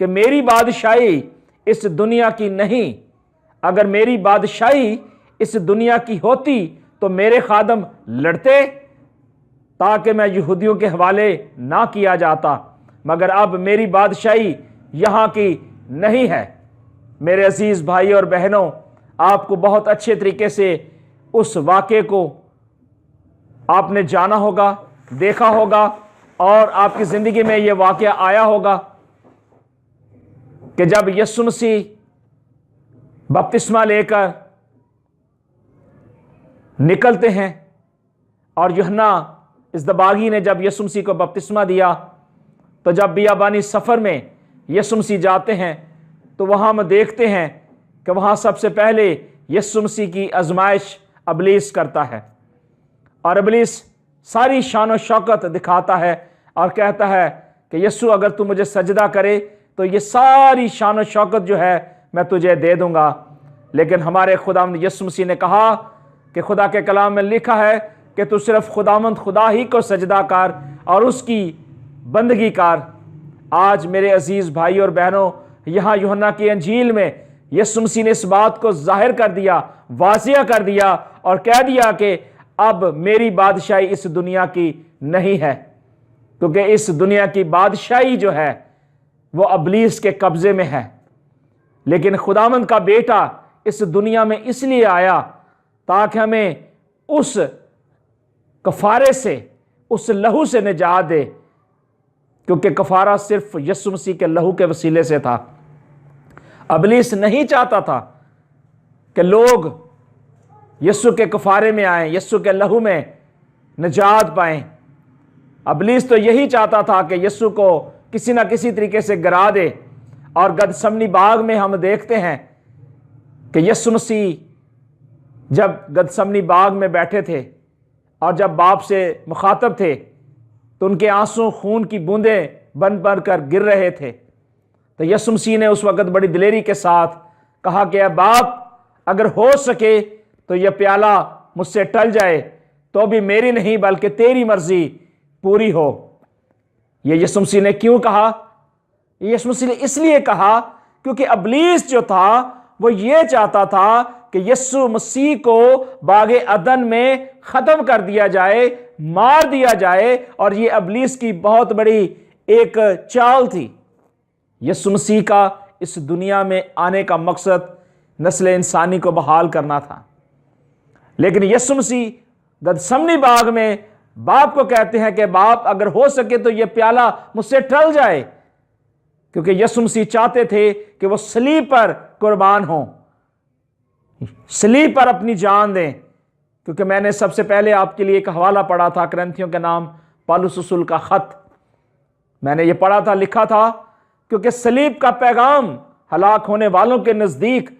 کہ میری بادشاہی اس دنیا کی نہیں، اگر میری بادشاہی اس دنیا کی ہوتی تو میرے خادم لڑتے تاکہ میں یہودیوں کے حوالے نہ کیا جاتا، مگر اب میری بادشاہی یہاں کی نہیں ہے۔ میرے عزیز بھائی اور بہنوں، آپ کو بہت اچھے طریقے سے اس واقعے کو آپ نے جانا ہوگا، دیکھا ہوگا، اور آپ کی زندگی میں یہ واقعہ آیا ہوگا کہ جب یسوع مسیح بپتسمہ لے کر نکلتے ہیں، اور یوحنا ازدباغی نے جب یسوع مسیح کو بپتسمہ دیا، تو جب بیابانی سفر میں یسوع مسیح جاتے ہیں تو وہاں ہم دیکھتے ہیں کہ وہاں سب سے پہلے یسوع مسیح کی آزمائش ابلیس کرتا ہے، اور ابلیس ساری شان و شوکت دکھاتا ہے اور کہتا ہے کہ یسوع اگر تو مجھے سجدہ کرے تو یہ ساری شان و شوکت جو ہے میں تجھے دے دوں گا۔ لیکن ہمارے خداوند یسوع مسیح نے کہا کہ خدا کے کلام میں لکھا ہے کہ تو صرف خداوند خدا ہی کو سجدہ کر اور اس کی بندگی کر۔ آج میرے عزیز بھائی اور بہنوں، یہاں یوحنا کی انجیل میں یسوع مسیح نے اس بات کو ظاہر کر دیا، واضح کر دیا اور کہہ دیا کہ اب میری بادشاہی اس دنیا کی نہیں ہے، کیونکہ اس دنیا کی بادشاہی جو ہے وہ ابلیس کے قبضے میں ہے۔ لیکن خداوند کا بیٹا اس دنیا میں اس لیے آیا تاکہ ہمیں اس کفارے سے، اس لہو سے نجات دے، کیونکہ کفارہ صرف یسوع مسیح کے لہو کے وسیلے سے تھا۔ ابلیس نہیں چاہتا تھا کہ لوگ یسوع کے کفارے میں آئیں، یسوع کے لہو میں نجات پائیں۔ ابلیس تو یہی چاہتا تھا کہ یسوع کو کسی نہ کسی طریقے سے گرا دے، اور گدسمنی باغ میں ہم دیکھتے ہیں کہ یسوع مسیح جب گدسمنی باغ میں بیٹھے تھے اور جب باپ سے مخاطب تھے تو ان کے آنسو خون کی بوندیں بن بن کر گر رہے تھے، تو یسوع مسیح نے اس وقت بڑی دلیری کے ساتھ کہا کہ اے باپ، اگر ہو سکے تو یہ پیالہ مجھ سے ٹل جائے، تو بھی میری نہیں بلکہ تیری مرضی پوری ہو۔ یہ یسوع مسیح نے کیوں کہا؟ یسوع مسیح نے اس لیے کہا کیونکہ ابلیس جو تھا وہ یہ چاہتا تھا کہ یسوع مسیح کو باغ عدن میں ختم کر دیا جائے، مار دیا جائے، اور یہ ابلیس کی بہت بڑی ایک چال تھی۔ یسوع مسیح کا اس دنیا میں آنے کا مقصد نسل انسانی کو بحال کرنا تھا، لیکن یسوع مسیح گدسمنی باغ میں باپ کو کہتے ہیں کہ باپ، اگر ہو سکے تو یہ پیالہ مجھ سے ٹل جائے، کیونکہ یسوع مسیح چاہتے تھے کہ وہ صلیب پر قربان ہوں، صلیب پر اپنی جان دیں۔ کیونکہ میں نے سب سے پہلے آپ کے لیے ایک حوالہ پڑھا تھا، کرنتھیوں کے نام پالوس رسول کا خط، میں نے یہ پڑھا تھا، لکھا تھا، کیونکہ صلیب کا پیغام ہلاک ہونے والوں کے نزدیک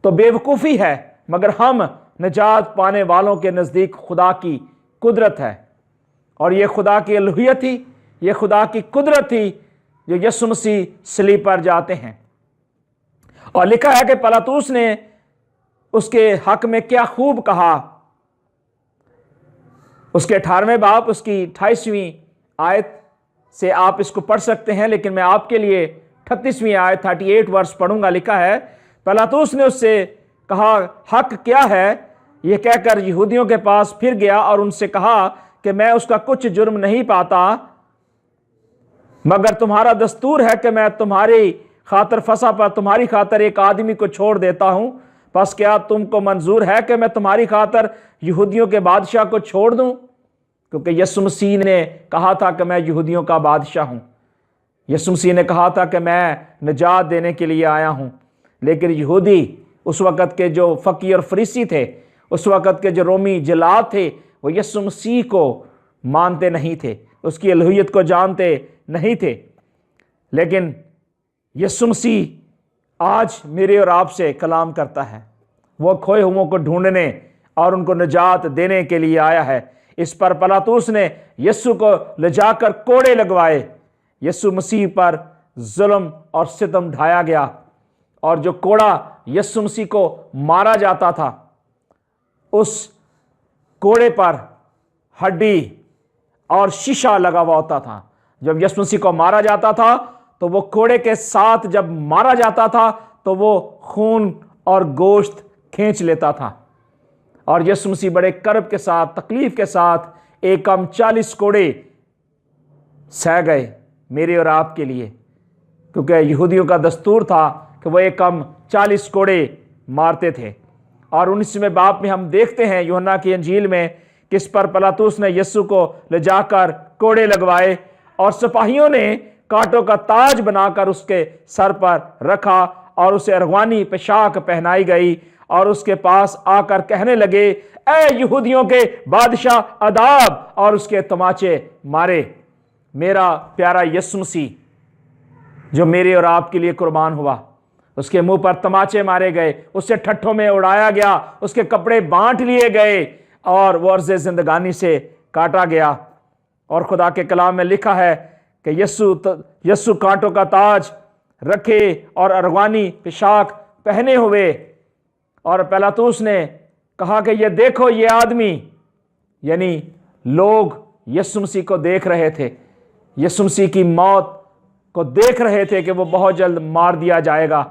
تو بے وقوفی ہے، مگر ہم نجات پانے والوں کے نزدیک خدا کی قدرت ہے۔ اور یہ خدا کی الوہیت تھی، یہ خدا کی قدرت تھی جو یسوع مسیح صلیب پر جاتے ہیں۔ اور لکھا ہے کہ پلاطوس نے اس کے حق میں کیا خوب کہا، اس کے 18ویں باب، اس کی 28ویں آیت سے آپ اس کو پڑھ سکتے ہیں، لیکن میں آپ کے لیے 38ویں آیت 38 ورس پڑھوں گا۔ لکھا ہے، پلاطوس نے اس سے کہا، حق کیا ہے؟ یہ کہہ کر یہودیوں کے پاس پھر گیا اور ان سے کہا کہ میں اس کا کچھ جرم نہیں پاتا، مگر تمہارا دستور ہے کہ میں تمہاری خاطر فسح پر تمہاری خاطر ایک آدمی کو چھوڑ دیتا ہوں، پس کیا تم کو منظور ہے کہ میں تمہاری خاطر یہودیوں کے بادشاہ کو چھوڑ دوں؟ کیونکہ یسوع مسیح نے کہا تھا کہ میں یہودیوں کا بادشاہ ہوں، یسوع مسیح نے کہا تھا کہ میں نجات دینے کے لیے آیا ہوں، لیکن یہودی اس وقت کے جو فقیہ اور فریسی تھے، اس وقت کے جو رومی جلاد تھے، وہ یسوع مسیح کو مانتے نہیں تھے، اس کی الوہیت کو جانتے نہیں تھے۔ لیکن یسوع مسیح آج میرے اور آپ سے کلام کرتا ہے، وہ کھوئے ہوئوں کو ڈھونڈنے اور ان کو نجات دینے کے لیے آیا ہے۔ اس پر پلاطوس نے یسوع کو لے جا کر کوڑے لگوائے، یسوع مسیح پر ظلم اور ستم ڈھایا گیا، اور جو کوڑا یسوع مسیح کو مارا جاتا تھا، اس کوڑے پر ہڈی اور شیشہ لگا ہوا ہوتا تھا۔ جب یسوع مسیح کو مارا جاتا تھا تو وہ کوڑے کے ساتھ جب مارا جاتا تھا تو وہ خون اور گوشت کھینچ لیتا تھا، اور یسوع مسیح بڑے کرب کے ساتھ، تکلیف کے ساتھ ایک کم 40 کوڑے سہ گئے میرے اور آپ کے لیے، کیونکہ یہودیوں کا دستور تھا کہ وہ ایک کم 40 کوڑے مارتے تھے۔ اور 19ویں باب میں ہم دیکھتے ہیں یوحنا کی انجیل میں کہ اس پر پلاطس نے یسوع کو لے جا کر کوڑے لگوائے، اور سپاہیوں نے کانٹوں کا تاج بنا کر اس کے سر پر رکھا، اور اسے ارغوانی پوشاک پہنائی گئی، اور اس کے پاس آ کر کہنے لگے، اے یہودیوں کے بادشاہ عذاب، اور اس کے تماچے مارے۔ میرا پیارا یسوع مسیح جو میرے اور آپ کے لیے قربان ہوا، اس کے منہ پر تماچے مارے گئے، اسے ٹھٹھوں میں اڑایا گیا، اس کے کپڑے بانٹ لیے گئے، اور وہ عرض زندگانی سے کاٹا گیا۔ اور خدا کے کلام میں لکھا ہے کہ یسوع کانٹوں کا تاج رکھے اور ارغوانی پوشاک پہنے ہوئے، اور پلاطس نے کہا کہ یہ دیکھو یہ آدمی، یعنی لوگ یسوع مسیح کو دیکھ رہے تھے، یسوع مسیح کی موت کو دیکھ رہے تھے کہ وہ بہت جلد مار دیا جائے گا۔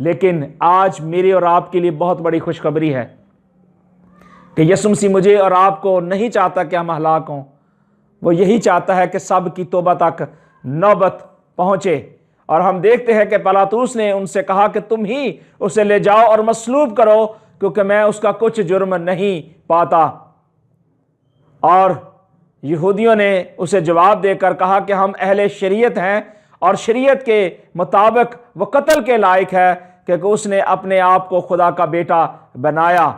لیکن آج میری اور آپ کے لیے بہت بڑی خوشخبری ہے کہ یسوع مسیح مجھے اور آپ کو نہیں چاہتا کہ ہم ہلاک ہوں، وہ یہی چاہتا ہے کہ سب کی توبہ تک نوبت پہنچے۔ اور ہم دیکھتے ہیں کہ پلاطس نے ان سے کہا کہ تم ہی اسے لے جاؤ اور مصلوب کرو، کیونکہ میں اس کا کچھ جرم نہیں پاتا۔ اور یہودیوں نے اسے جواب دے کر کہا کہ ہم اہل شریعت ہیں، اور شریعت کے مطابق وہ قتل کے لائق ہے کہ اس نے اپنے آپ کو خدا کا بیٹا بنایا۔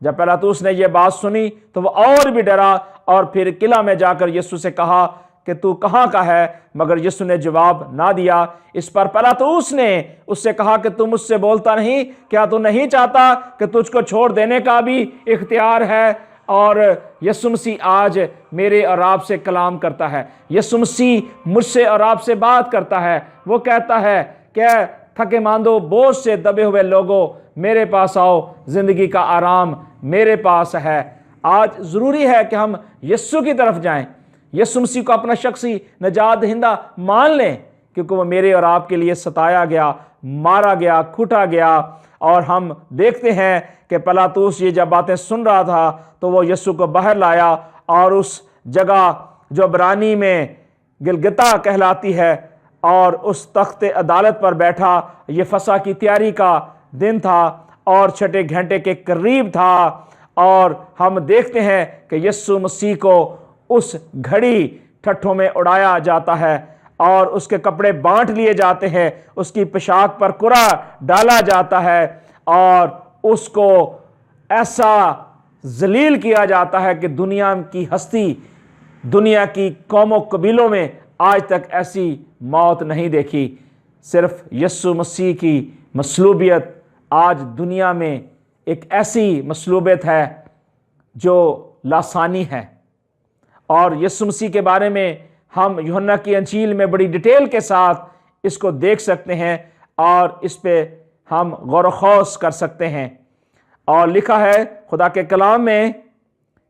جب پلاطس نے یہ بات سنی تو وہ اور بھی ڈرا، اور پھر قلعہ میں جا کر یسوع سے کہا کہ تو کہاں کا ہے، مگر یسوع نے جواب نہ دیا۔ اس پر پلاطس نے اس سے کہا کہ تم مجھ سے بولتا نہیں، کیا تو نہیں چاہتا کہ تجھ کو چھوڑ دینے کا بھی اختیار ہے؟ اور یسوع مسیح آج میرے اور آپ سے کلام کرتا ہے، یسوع مسیح مجھ سے اور آپ سے بات کرتا ہے۔ وہ کہتا ہے کہ تھکے ماندو بوجھ سے دبے ہوئے لوگوں میرے پاس آؤ، زندگی کا آرام میرے پاس ہے۔ آج ضروری ہے کہ ہم یسوع کی طرف جائیں، یسوع مسیح کو اپنا شخصی نجات دہندہ مان لیں، کیونکہ وہ میرے اور آپ کے لیے ستایا گیا، مارا گیا، کھوٹا گیا۔ اور ہم دیکھتے ہیں کہ پلاطس یہ جب باتیں سن رہا تھا تو وہ یسوع کو باہر لایا، اور اس جگہ جو عبرانی میں گلگتا کہلاتی ہے، اور اس تخت عدالت پر بیٹھا۔ یہ فسح کی تیاری کا دن تھا اور 6 گھنٹے کے قریب تھا، اور ہم دیکھتے ہیں کہ یسوع مسیح کو اس گھڑی ٹھٹھوں میں اڑایا جاتا ہے، اور اس کے کپڑے بانٹ لیے جاتے ہیں، اس کی پوشاک پر کرا ڈالا جاتا ہے، اور اس کو ایسا ذلیل کیا جاتا ہے کہ دنیا کی ہستی، دنیا کی قوم و قبیلوں میں آج تک ایسی موت نہیں دیکھی۔ صرف یسوع مسیح کی مصلوبیت آج دنیا میں ایک ایسی مصلوبیت ہے جو لاسانی ہے۔ اور یسوع مسیح کے بارے میں ہم یوحنا کی انجیل میں بڑی ڈیٹیل کے ساتھ اس کو دیکھ سکتے ہیں، اور اس پہ ہم غور و خوض کر سکتے ہیں۔ اور لکھا ہے خدا کے کلام میں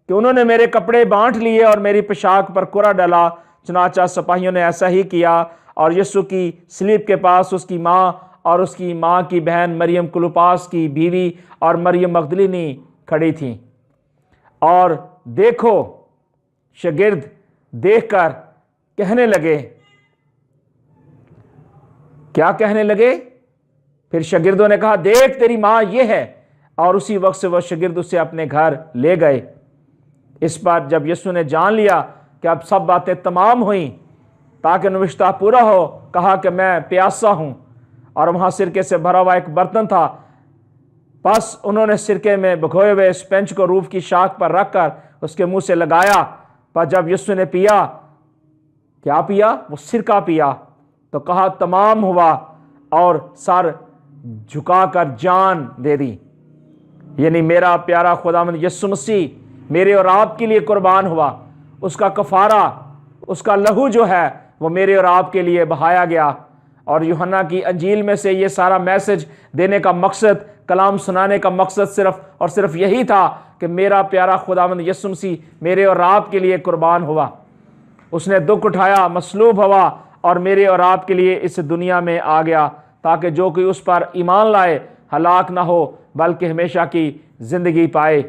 کہ انہوں نے میرے کپڑے بانٹ لیے اور میری پوشاک پر کرا ڈالا، چنانچہ سپاہیوں نے ایسا ہی کیا۔ اور یسوع کی صلیب کے پاس اس کی ماں اور اس کی ماں کی بہن مریم کلوپاس کی بیوی اور مریم مغدلینی کھڑی تھیں۔ اور دیکھو، شاگرد دیکھ کر کہنے لگے، کیا کہنے لگے؟ پھر شاگردوں نے کہا، دیکھ تیری ماں یہ ہے، اور اسی وقت سے وہ شاگرد اسے اپنے گھر لے گئے۔ اس پر جب یسوع نے جان لیا کہ اب سب باتیں تمام ہوئیں تاکہ نوشتہ پورا ہو، کہا کہ میں پیاسا ہوں، اور وہاں سرکے سے بھرا ہوا ایک برتن تھا۔ بس انہوں نے سرکے میں بھگوئے ہوئے اس پنج کو روف کی شاخ پر رکھ کر اس کے منہ سے لگایا۔ پر جب یسوع نے پیا، کیا پیا؟ وہ سرکہ پیا، تو کہا تمام ہوا، اور سر جھکا کر جان دے دی۔ یعنی میرا پیارا خداوند یسوع مسیح میرے اور آپ کے لیے قربان ہوا، اس کا کفارہ، اس کا لہو جو ہے وہ میرے اور آپ کے لیے بہایا گیا۔ اور یوحنا کی انجیل میں سے یہ سارا میسج دینے کا مقصد، کلام سنانے کا مقصد صرف اور صرف یہی تھا کہ میرا پیارا خداوند یسوع مسیح میرے اور آپ کے لیے قربان ہوا، اس نے دکھ اٹھایا، مصلوب ہوا، اور میرے اور آپ کے لیے اس دنیا میں آ گیا تاکہ جو کوئی اس پر ایمان لائے ہلاک نہ ہو بلکہ ہمیشہ کی زندگی پائے۔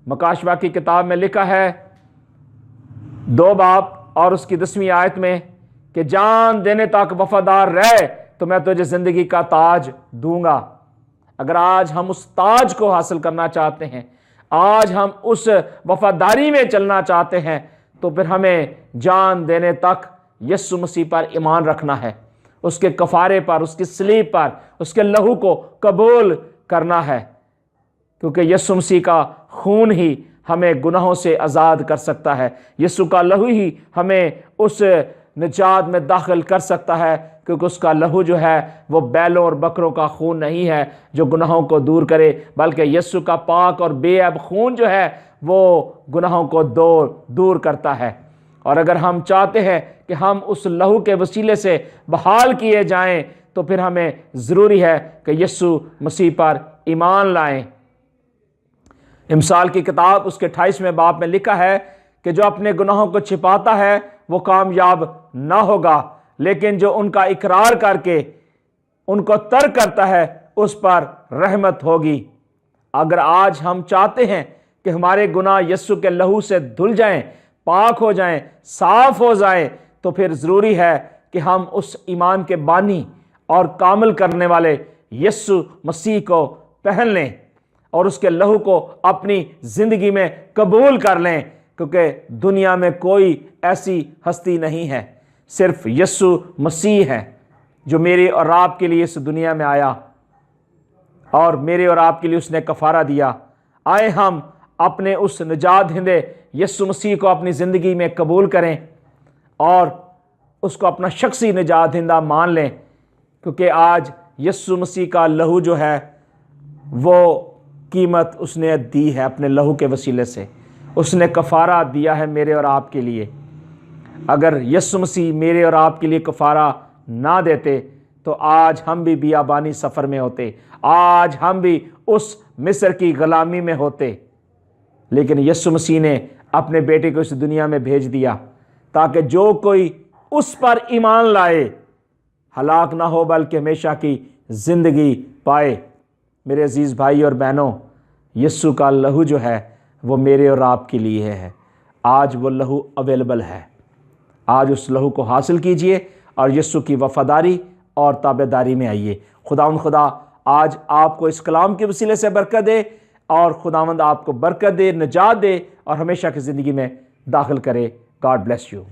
مکاشفہ کی کتاب میں لکھا ہے 2 باب اور اس کی 10ویں آیت میں کہ جان دینے تک وفادار رہ تو میں تجھے زندگی کا تاج دوں گا۔ اگر آج ہم اس تاج کو حاصل کرنا چاہتے ہیں، آج ہم اس وفاداری میں چلنا چاہتے ہیں، تو پھر ہمیں جان دینے تک یسوع مسیح پر ایمان رکھنا ہے، اس کے کفارے پر، اس کی صلیب پر، اس کے لہو کو قبول کرنا ہے، کیونکہ یسوع مسیح کا خون ہی ہمیں گناہوں سے آزاد کر سکتا ہے۔ یسوع کا لہو ہی ہمیں اس نجات میں داخل کر سکتا ہے، کیونکہ اس کا لہو جو ہے وہ بیلوں اور بکروں کا خون نہیں ہے جو گناہوں کو دور کرے، بلکہ یسوع کا پاک اور بے عیب خون جو ہے وہ گناہوں کو دور کرتا ہے۔ اور اگر ہم چاہتے ہیں کہ ہم اس لہو کے وسیلے سے بحال کیے جائیں تو پھر ہمیں ضروری ہے کہ یسوع مسیح پر ایمان لائیں۔ امثال کی کتاب اس کے 28ویں باب میں لکھا ہے کہ جو اپنے گناہوں کو چھپاتا ہے وہ کامیاب نہ ہوگا، لیکن جو ان کا اقرار کر کے ان کو ترک کرتا ہے اس پر رحمت ہوگی۔ اگر آج ہم چاہتے ہیں کہ ہمارے گناہ یسوع کے لہو سے دھل جائیں، پاک ہو جائیں، صاف ہو جائیں، تو پھر ضروری ہے کہ ہم اس ایمان کے بانی اور کامل کرنے والے یسوع مسیح کو پہن لیں اور اس کے لہو کو اپنی زندگی میں قبول کر لیں، کیونکہ دنیا میں کوئی ایسی ہستی نہیں ہے، صرف یسوع مسیح ہے جو میرے اور آپ کے لیے اس دنیا میں آیا اور میرے اور آپ کے لیے اس نے کفارہ دیا۔ آئے ہم اپنے اس نجات دہندے یسوع مسیح کو اپنی زندگی میں قبول کریں اور اس کو اپنا شخصی نجات دہندہ مان لیں، کیونکہ آج یسوع مسیح کا لہو جو ہے وہ قیمت اس نے دی ہے، اپنے لہو کے وسیلے سے اس نے کفارہ دیا ہے میرے اور آپ کے لیے۔ اگر یسوع مسیح میرے اور آپ کے لیے کفارہ نہ دیتے تو آج ہم بھی بیابانی سفر میں ہوتے، آج ہم بھی اس مصر کی غلامی میں ہوتے، لیکن یسوع مسیح نے اپنے بیٹے کو اس دنیا میں بھیج دیا تاکہ جو کوئی اس پر ایمان لائے ہلاک نہ ہو بلکہ ہمیشہ کی زندگی پائے۔ میرے عزیز بھائی اور بہنوں، یسوع کا لہو جو ہے وہ میرے اور آپ کے لیے ہے۔ آج وہ لہو اویلیبل ہے، آج اس لہو کو حاصل کیجئے اور یسوع کی وفاداری اور تابعداری میں آئیے۔ خدا آج آپ کو اس کلام کے وسیلے سے برکت دے اور خداوند آپ کو برکت دے، نجات دے اور ہمیشہ کی زندگی میں داخل کرے۔ God bless you.